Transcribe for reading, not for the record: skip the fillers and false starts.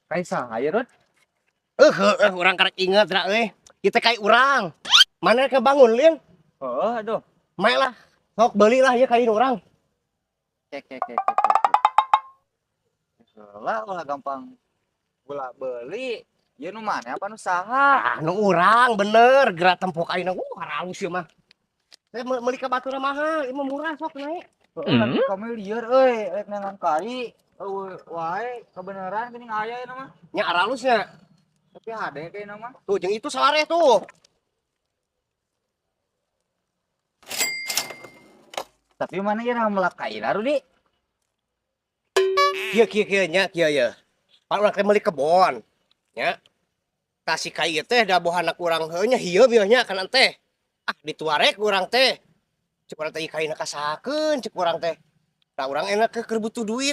Kaisa aya Rod. Urang karek inget dah kita kayak urang. Mana kebangun Lin? Heeh, aduh. Mae lah. Sok belilah ya kain urang. Kek. Lah gampang bola beli. Ieu nu mana apa nu saha? Nu urang bener gerak tempok ayeuna halus ya mah. Saya meuli ka batur mahal, ieu murah sok naik. Heeh, kan kami lieur euy, rek nangan kai. Wae kebenaran geuning aya ieu mah. Nya halusnya. Tapi hade kayaknya mah. Tuh jeung itu salareh tuh. Tapi mana ya melak kaina Rudi? Kieu nya kieu ya. Pan urang teh meuli kebon. Nya. Kasih kai teh da boh anak urang heuh nya hieu bieuhnya kana teh. Ah dituarek urang teh. Cek urang teh kaina kasakeun cek urang teh. Da urang enak keur butuh duit.